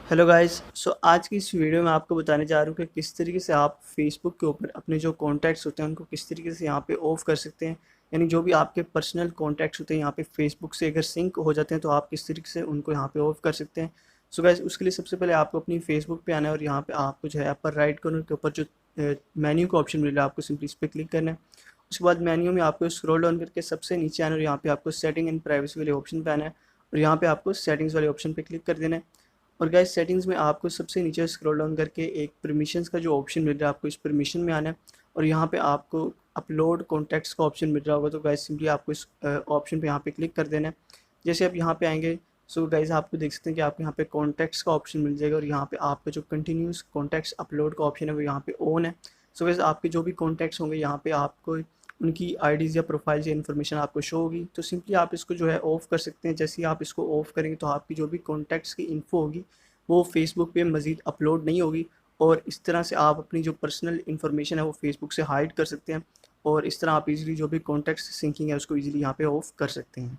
Hello guys. आज की इस वीडियो में आपको बताने जा रहा हूँ कि किस तरीके से आप फेसबुक के ऊपर अपने जो कॉन्टैक्ट्स होते हैं उनको किस तरीके से यहाँ पे ऑफ कर सकते हैं। यानी जो भी आपके पर्सनल कॉन्टैक्ट्स होते हैं यहाँ पे फेसबुक से अगर सिंक हो जाते हैं तो आप किस तरीके से उनको यहाँ पे ऑफ कर सकते हैं। गाइस, उसके लिए सबसे पहले आपको अपनी फेसबुक पे आना है और यहाँ पे आपको जो है अपर राइट कॉर्नर के ऊपर जो मेन्यू का ऑप्शन मिल रहा है आपको सिंपली इस पर क्लिक करना है। उसके बाद मेन्यू में आपको स्क्रॉल डाउन करके सबसे नीचे आना है और यहाँ पे आपको सेटिंग एंड प्राइवेसी वाले ऑप्शन पे आना है और यहाँ पे आपको सेटिंग्स वाले ऑप्शन पे क्लिक कर देना है। और गाइस, सेटिंग्स में आपको सबसे नीचे स्क्रॉल डाउन करके एक परमिशंस का जो ऑप्शन मिल रहा है आपको इस परमिशन में आना है और यहाँ पे आपको अपलोड कॉन्टैक्ट्स का ऑप्शन मिल रहा होगा। तो गाइस, सिंपली आपको इस ऑप्शन पे यहाँ पे क्लिक कर देना है। जैसे आप यहाँ पे आएंगे गाइस, आपको देख सकते हैं कि आपको यहाँ पे कॉन्टैक्ट्स का ऑप्शन मिल जाएगा और यहाँ पे आपका जो कंटिन्यूस कॉन्टैक्ट्स अपलोड का ऑप्शन है वो यहाँ पे ऑन है। गाइस, आपके जो भी कॉन्टैक्ट्स होंगे यहाँ पे आपको उनकी आईडीज़ या प्रोफाइल्स या इन्फॉर्मेशन आपको शो होगी। तो सिंपली आप इसको जो है ऑफ़ कर सकते हैं। जैसे ही आप इसको ऑफ़ करेंगे तो आपकी जो भी कॉन्टैक्ट्स की इन्फो होगी वो फेसबुक पे मज़ीद अपलोड नहीं होगी और इस तरह से आप अपनी जो पर्सनल इन्फॉर्मेशन है वो फेसबुक से हाइड कर सकते हैं और इस तरह आप इजीली जो भी कॉन्टैक्ट्स सिंकिंग है उसको इजीली यहाँ पे ऑफ कर सकते हैं।